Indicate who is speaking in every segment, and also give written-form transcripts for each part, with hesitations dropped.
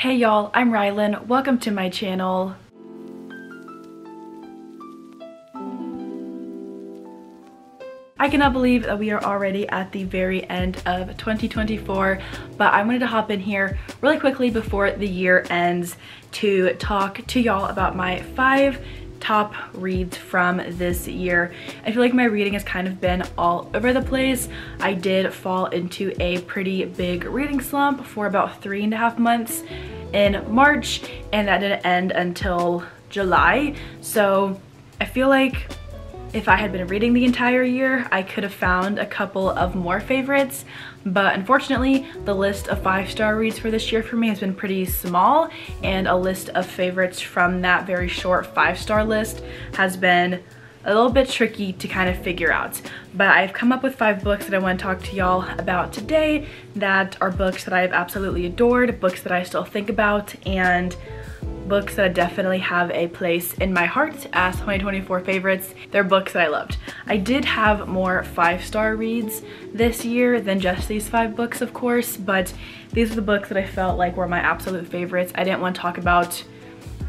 Speaker 1: Hey y'all, I'm Rylan. Welcome to my channel. I cannot believe that we are already at the very end of 2024, but I wanted to hop in here really quickly before the year ends to talk to y'all about my 5 top reads from this year. I feel like my reading has kind of been all over the place. I did fall into a pretty big reading slump for about 3.5 months in March, and that didn't end until July. So I feel like if I had been reading the entire year, I could have found a couple of more favorites, but unfortunately, the list of 5-star reads for this year for me has been pretty small, and a list of favorites from that very short 5-star list has been a little bit tricky to kind of figure out. But I've come up with 5 books that I want to talk to y'all about today that are books that I've absolutely adored, books that I still think about, and books that definitely have a place in my heart as 2024 favorites. They're books that I loved. I did have more 5-star reads this year than just these 5 books, of course, but these are the books that I felt like were my absolute favorites. I didn't want to talk about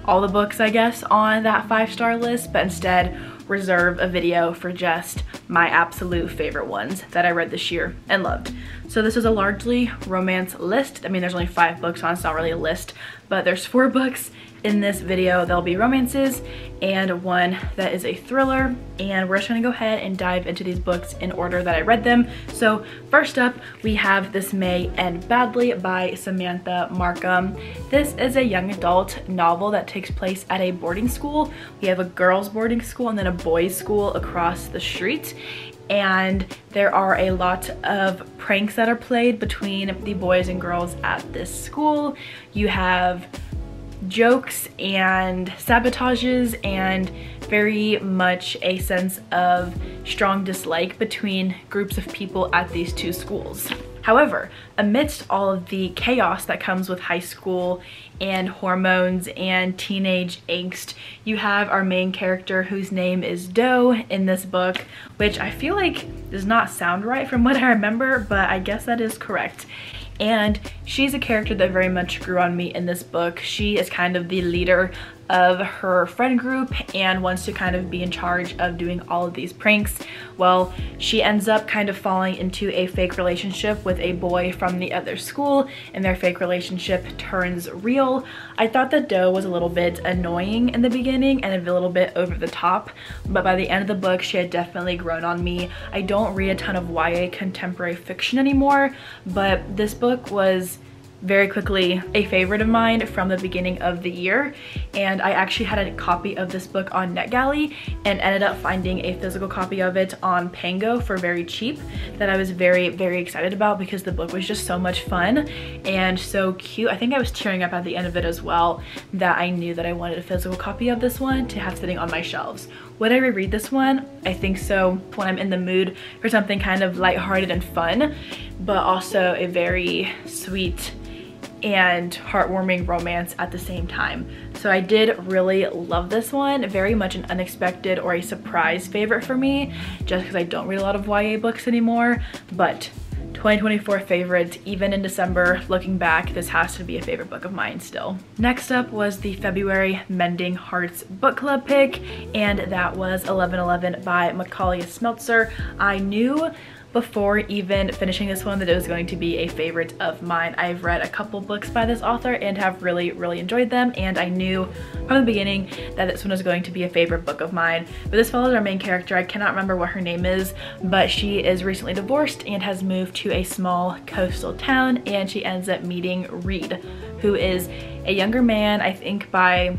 Speaker 1: all the books, I guess, on that 5-star list, but instead reserve a video for just my absolute favorite ones that I read this year and loved. So this is a largely romance list. I mean, there's only 5 books on, it's not really a list, but there's 4 books in this video. There'll be romances and one that is a thriller, and we're just gonna go ahead and dive into these books in order that I read them. So first up, we have This May End Badly by Samantha Markham. This is a young adult novel that takes place at a boarding school. We have a girls' boarding school and then a boys' school across the street, and there are a lot of pranks that are played between the boys and girls at this school. You have jokes and sabotages and very much a sense of strong dislike between groups of people at these 2 schools. However, amidst all of the chaos that comes with high school and hormones and teenage angst, you have our main character whose name is Doe in this book, which I feel like does not sound right from what I remember, but I guess that is correct. And she's a character that very much grew on me in this book. She is kind of the leader of her friend group and wants to kind of be in charge of doing all of these pranks. Well, she ends up kind of falling into a fake relationship with a boy from the other school, and their fake relationship turns real. I thought that Doe was a little bit annoying in the beginning and a little bit over the top, but by the end of the book, she had definitely grown on me. I don't read a ton of YA contemporary fiction anymore, but this book was very quickly a favorite of mine from the beginning of the year, and I actually had a copy of this book on NetGalley and ended up finding a physical copy of it on Pango for very cheap that I was very, very excited about because the book was just so much fun and so cute. I think I was tearing up at the end of it as well, that I knew that I wanted a physical copy of this one to have sitting on my shelves. Would I reread this one? I think so, when I'm in the mood for something kind of lighthearted and fun, but also a very sweet and heartwarming romance at the same time. So I did really love this one. Very much an unexpected or a surprise favorite for me, just because I don't read a lot of YA books anymore, but 2024 favorites, even in December, looking back, this has to be a favorite book of mine still. Next up was the February Mending Hearts book club pick, and that was 1111 by Macaulay Smeltzer. I knew before even finishing this one that it was going to be a favorite of mine. I've read a couple books by this author and have really, really enjoyed them, and I knew from the beginning that this one was going to be a favorite book of mine. But this follows our main character. I cannot remember what her name is, but she is recently divorced and has moved to a small coastal town, and she ends up meeting Reed, who is a younger man, I think by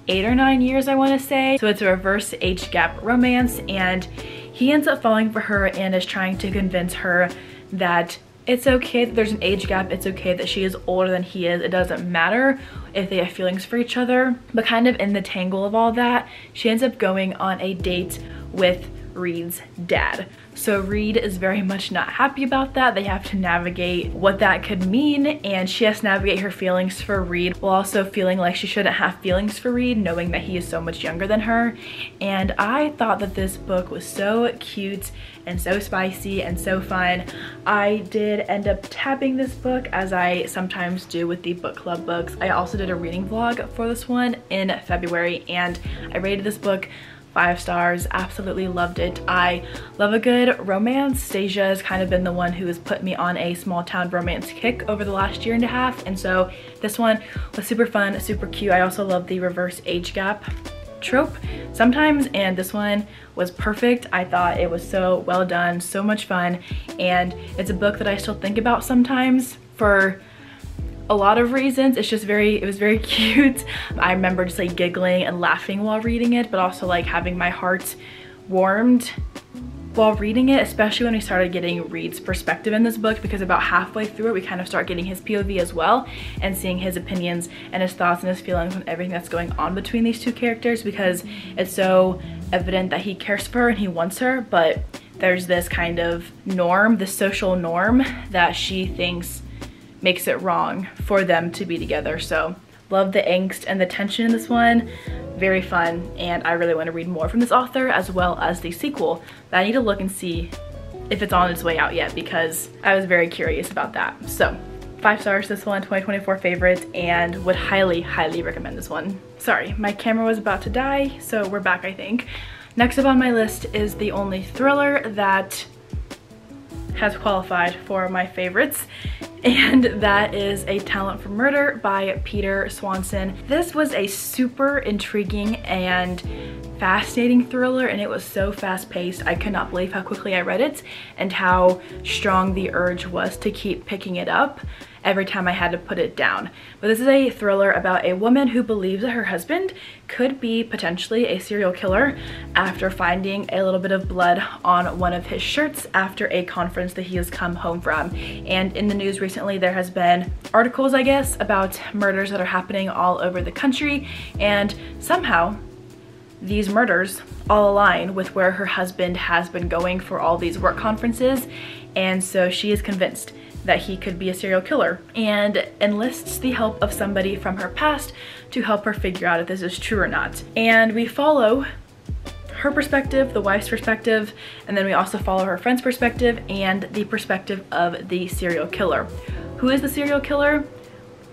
Speaker 1: 8 or 9 years, I want to say. So it's a reverse age gap romance, and he ends up falling for her and is trying to convince her that it's okay that there's an age gap, it's okay that she is older than he is, it doesn't matter if they have feelings for each other. But kind of in the tangle of all that, she ends up going on a date with Reed's dad. So Reed is very much not happy about that. They have to navigate what that could mean, and she has to navigate her feelings for Reed while also feeling like she shouldn't have feelings for Reed, knowing that he is so much younger than her. And I thought that this book was so cute and so spicy and so fun. I did end up tabbing this book, as I sometimes do with the book club books. I also did a reading vlog for this one in February, and I rated this book 5 stars. Absolutely loved it. I love a good romance. Stasia has kind of been the one who has put me on a small town romance kick over the last year and a half, and so this one was super fun, super cute. I also love the reverse age gap trope sometimes, and this one was perfect. I thought it was so well done, so much fun, and it's a book that I still think about sometimes for a lot of reasons. It's just it was very cute. I remember just like giggling and laughing while reading it, but also like having my heart warmed while reading it, especially when we started getting Reed's perspective in this book, because about halfway through it we kind of start getting his POV as well and seeing his opinions and his thoughts and his feelings on everything that's going on between these two characters, because it's so evident that he cares for her and he wants her, but there's this kind of norm, this social norm that she thinks makes it wrong for them to be together. So love the angst and the tension in this one. Very fun, and I really want to read more from this author, as well as the sequel, but I need to look and see if it's on its way out yet, because I was very curious about that. So 5 stars, this one, 2024 favorite, and would highly recommend this one. Sorry, my camera was about to die, so we're back, I think. Next up on my list is the only thriller that has qualified for my favorites, and that is A Talent for Murder by Peter Swanson. This was a super intriguing and fascinating thriller, and it was so fast-paced. I could not believe how quickly I read it and how strong the urge was to keep picking it up every time I had to put it down. But this is a thriller about a woman who believes that her husband could be potentially a serial killer after finding a little bit of blood on one of his shirts after a conference that he has come home from. And in the news recently, there has been articles, I guess, about murders that are happening all over the country, and somehow these murders all align with where her husband has been going for all these work conferences, and so she is convinced that he could be a serial killer and enlists the help of somebody from her past to help her figure out if this is true or not. And we follow her perspective, the wife's perspective, and then we also follow her friend's perspective and the perspective of the serial killer. Who is the serial killer?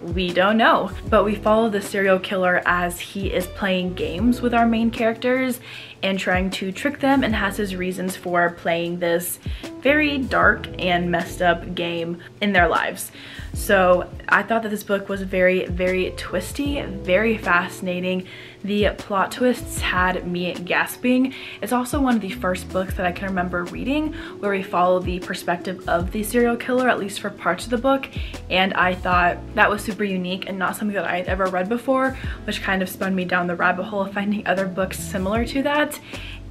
Speaker 1: We don't know, but we follow the serial killer as he is playing games with our main characters and trying to trick them, and has his reasons for playing this very dark and messed up game in their lives. So I thought that this book was very twisty, very fascinating. The plot twists had me gasping. It's also one of the first books that I can remember reading where we follow the perspective of the serial killer, at least for parts of the book, and I thought that was super unique and not something that I had ever read before, which kind of spun me down the rabbit hole of finding other books similar to that,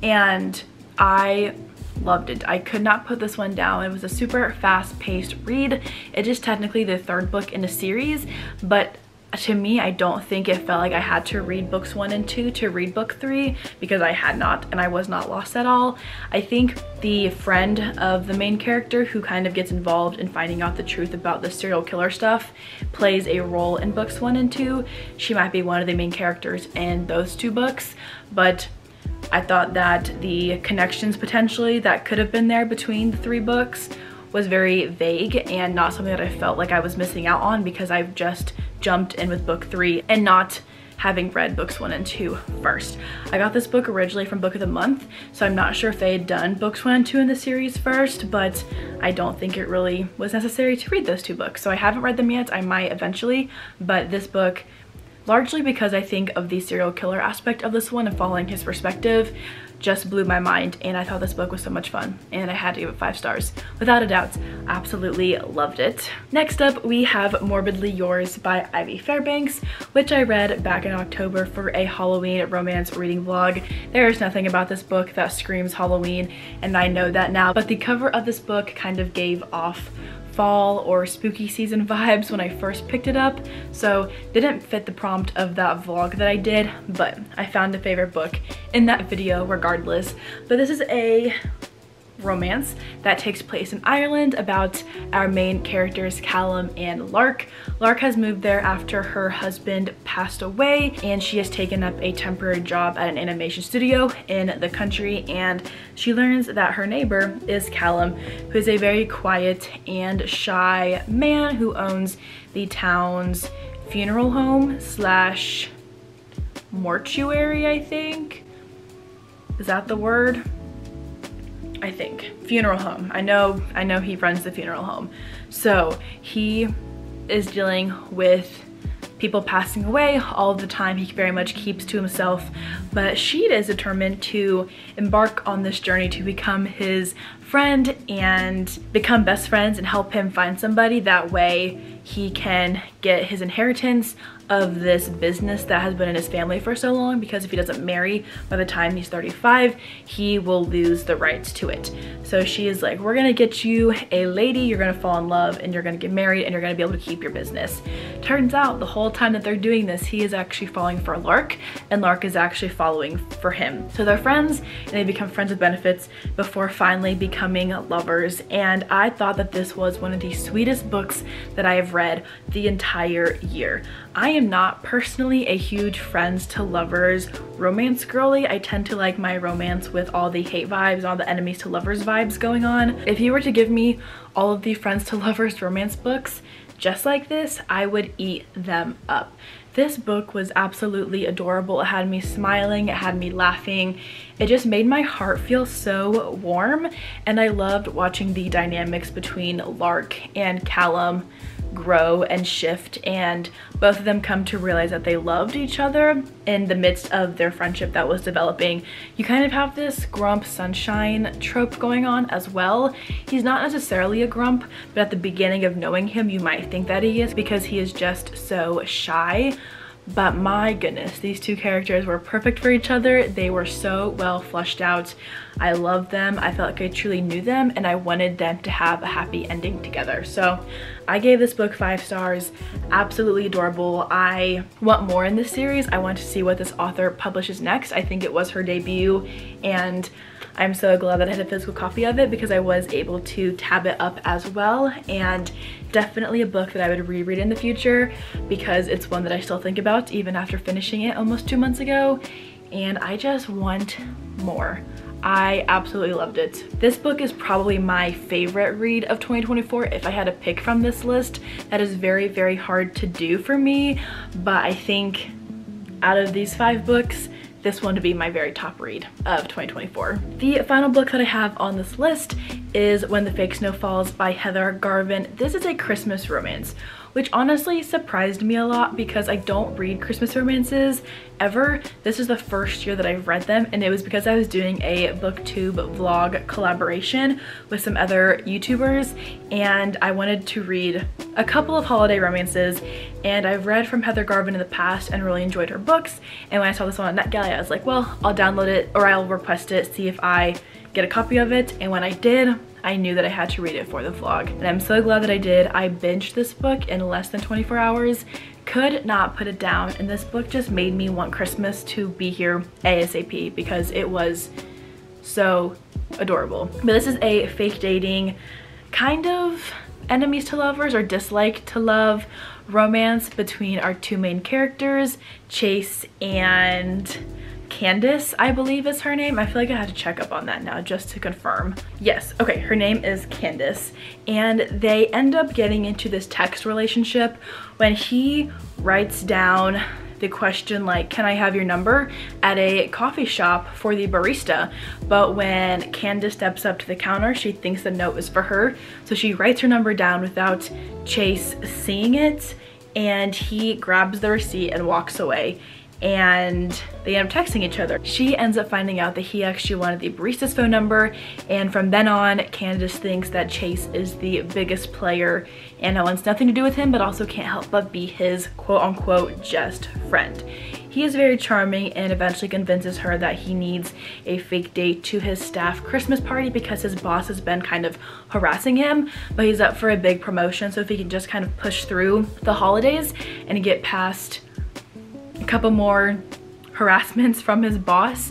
Speaker 1: and I loved it. I could not put this one down. It was a super fast-paced read. It is technically the 3rd book in a series, but to me, I don't think it felt like I had to read books 1 and 2 to read book 3, because I had not, and I was not lost at all. I think the friend of the main character who kind of gets involved in finding out the truth about the serial killer stuff plays a role in books 1 and 2. She might be one of the main characters in those 2 books, but I thought that the connections potentially that could have been there between the 3 books was very vague and not something that I felt like I was missing out on, because I've just jumped in with book 3 and not having read books 1 and 2 first. I got this book originally from Book of the Month, so I'm not sure if they had done books 1 and 2 in the series first, but I don't think it really was necessary to read those 2 books. So I haven't read them yet. I might eventually, but this book, largely because I think of the serial killer aspect of this one and following his perspective, just blew my mind, and I thought this book was so much fun, and I had to give it 5 stars. Without a doubt, absolutely loved it. Next up, we have Morbidly Yours by Ivy Fairbanks, which I read back in October for a Halloween romance reading vlog. There is nothing about this book that screams Halloween, and I know that now, but the cover of this book kind of gave off fall or spooky season vibes when I first picked it up, so didn't fit the prompt of that vlog that I did, but I found a favorite book in that video regardless. But this is a romance that takes place in Ireland about our main characters Callum and Lark. Lark has moved there after her husband passed away, and she has taken up a temporary job at an animation studio in the country, and she learns that her neighbor is Callum, who is a very quiet and shy man who owns the town's funeral home slash mortuary, I think. Is that the word? I think. Funeral home. I know he runs the funeral home. So he is dealing with people passing away all the time. He very much keeps to himself, but she is determined to embark on this journey to become his friend and become best friends and help him find somebody. That way he can get his inheritance of this business that has been in his family for so long, because if he doesn't marry by the time he's 35, he will lose the rights to it. So she is like, we're gonna get you a lady, you're gonna fall in love, and you're gonna get married, and you're gonna be able to keep your business. Turns out the whole time that they're doing this, he is actually falling for Lark, and Lark is actually following for him. So they're friends, and they become friends with benefits before finally becoming lovers. And I thought that this was one of the sweetest books that I have read the entire year. I am not personally a huge friends to lovers romance girly. I tend to like my romance with all the hate vibes, all the enemies to lovers vibes going on. If you were to give me all of the friends to lovers romance books just like this, I would eat them up. This book was absolutely adorable. It had me smiling, it had me laughing. It just made my heart feel so warm, and I loved watching the dynamics between Lark and Callum grow and shift, and both of them come to realize that they loved each other in the midst of their friendship that was developing. You kind of have this grump sunshine trope going on as well. He's not necessarily a grump, but at the beginning of knowing him you might think that he is, because he is just so shy. But my goodness, these two characters were perfect for each other. They were so well fleshed out. I loved them. I felt like I truly knew them, and I wanted them to have a happy ending together. So I gave this book 5 stars. Absolutely adorable. I want more in this series. I want to see what this author publishes next. I think it was her debut, and I'm so glad that I had a physical copy of it because I was able to tab it up as well. And definitely a book that I would reread in the future, because it's one that I still think about even after finishing it almost 2 months ago, and I just want more. I absolutely loved it. This book is probably my favorite read of 2024 if I had to pick from this list. That is very, very hard to do for me, but I think out of these 5 books, this one to be my very top read of 2024. The final book that I have on this list is When the Fake Snow Falls by Heather Garvin. This is a Christmas romance, which honestly surprised me a lot because I don't read Christmas romances ever. This is the first year that I've read them, and it was because I was doing a Booktube vlog collaboration with some other YouTubers, and I wanted to read a couple of holiday romances, and I've read from Heather Garvin in the past and really enjoyed her books. And when I saw this one on NetGalley, I was like, well, I'll download it or I'll request it, see if I get a copy of it. And when I did, I knew that I had to read it for the vlog, and I'm so glad that I did. I binged this book in less than 24 hours, could not put it down, and this book just made me want Christmas to be here ASAP because it was so adorable. But this is a fake dating, kind of enemies to lovers or dislike to love romance between our 2 main characters, Chase and Candace, I believe is her name. I feel like I have to check up on that now just to confirm. Yes, okay, her name is Candace, and they end up getting into this text relationship when he writes down the question like, can I have your number, at a coffee shop for the barista. But when Candace steps up to the counter, she thinks the note is for her, so she writes her number down without Chase seeing it, and he grabs the receipt and walks away, and they end up texting each other. She ends up finding out that he actually wanted the barista's phone number, and from then on, Candace thinks that Chase is the biggest player and wants nothing to do with him, but also can't help but be his quote-unquote just friend. He is very charming and eventually convinces her that he needs a fake date to his staff Christmas party because his boss has been kind of harassing him, but he's up for a big promotion, so if he can just kind of push through the holidays and get past a couple more harassments from his boss,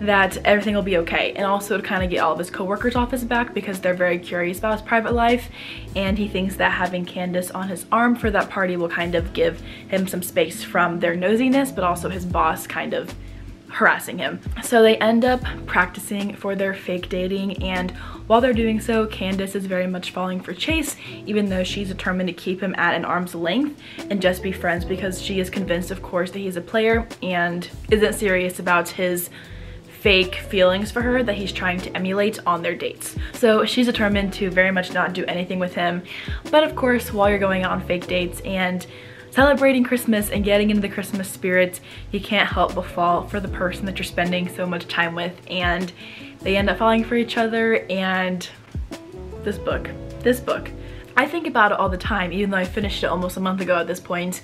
Speaker 1: that everything will be okay, and also to kind of get all of his coworkers off his back because they're very curious about his private life, and he thinks that having Candace on his arm for that party will kind of give him some space from their nosiness, but also his boss kind of harassing him. So they end up practicing for their fake dating, and while they're doing so, Candace is very much falling for Chase, even though she's determined to keep him at an arm's length and just be friends, because she is convinced, of course, that he's a player and isn't serious about his fake feelings for her that he's trying to emulate on their dates. So she's determined to very much not do anything with him. But of course, while you're going out on fake dates and celebrating Christmas and getting into the Christmas spirit, you can't help but fall for the person that you're spending so much time with, and they end up falling for each other. And this book, I think about it all the time, even though I finished it almost a month ago at this point.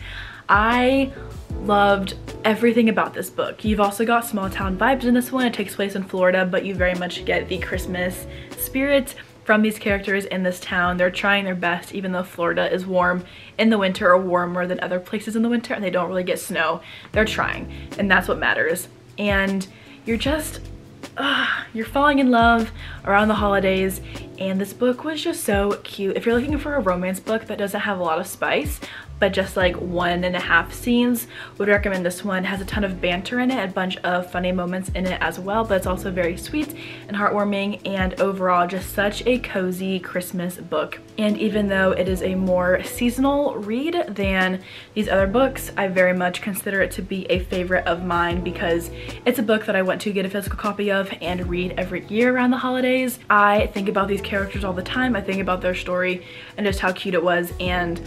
Speaker 1: I loved everything about this book. You've also got small town vibes in this one. It takes place in Florida, but you very much get the Christmas spirit from these characters in this town. They're trying their best, even though Florida is warm in the winter, or warmer than other places in the winter, and they don't really get snow. They're trying, and that's what matters. And you're just, you're falling in love around the holidays, and this book was just so cute. If you're looking for a romance book that doesn't have a lot of spice, but just like 1.5 scenes, would recommend this one. It has a ton of banter in it, a bunch of funny moments in it as well, but it's also very sweet and heartwarming, and overall just such a cozy Christmas book. And even though it is a more seasonal read than these other books, I very much consider it to be a favorite of mine, because it's a book that I want to get a physical copy of and read every year around the holidays. I think about these characters all the time. I think about their story and just how cute it was, and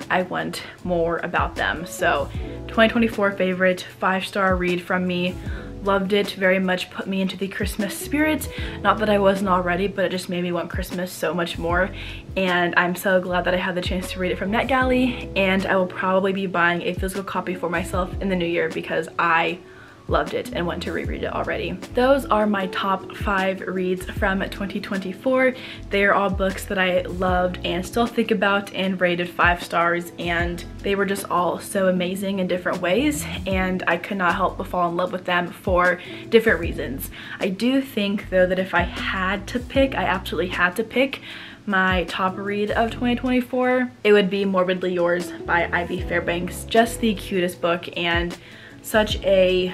Speaker 1: I want more about them. So 2024 favorite, 5-star read from me. Loved it, very much put me into the Christmas spirit. Not that I wasn't already, but it just made me want Christmas so much more. And I'm so glad that I had the chance to read it from NetGalley, and I will probably be buying a physical copy for myself in the new year because I loved it and want to reread it already. Those are my top 5 reads from 2024. They are all books that I loved and still think about and rated 5 stars, and they were just all so amazing in different ways, and I could not help but fall in love with them for different reasons. I do think though that if I had to pick, I absolutely had to pick my top read of 2024, it would be Morbidly Yours by Ivy Fairbanks. Just the cutest book, and such a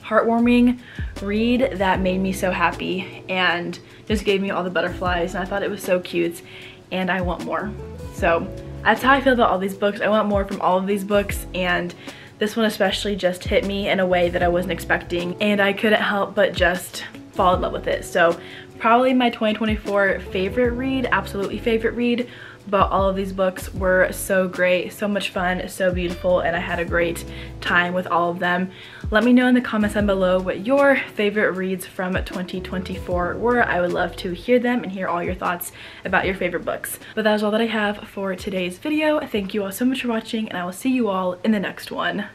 Speaker 1: heartwarming read that made me so happy and just gave me all the butterflies, and I thought it was so cute and I want more. So that's how I feel about all these books. I want more from all of these books, and this one especially just hit me in a way that I wasn't expecting, and I couldn't help but just fall in love with it. So probably my 2024 favorite read, absolutely favorite read, but all of these books were so great, so much fun, so beautiful, and I had a great time with all of them. Let me know in the comments down below what your favorite reads from 2024 were. I would love to hear them and hear all your thoughts about your favorite books. But that is all that I have for today's video. Thank you all so much for watching, and I will see you all in the next one.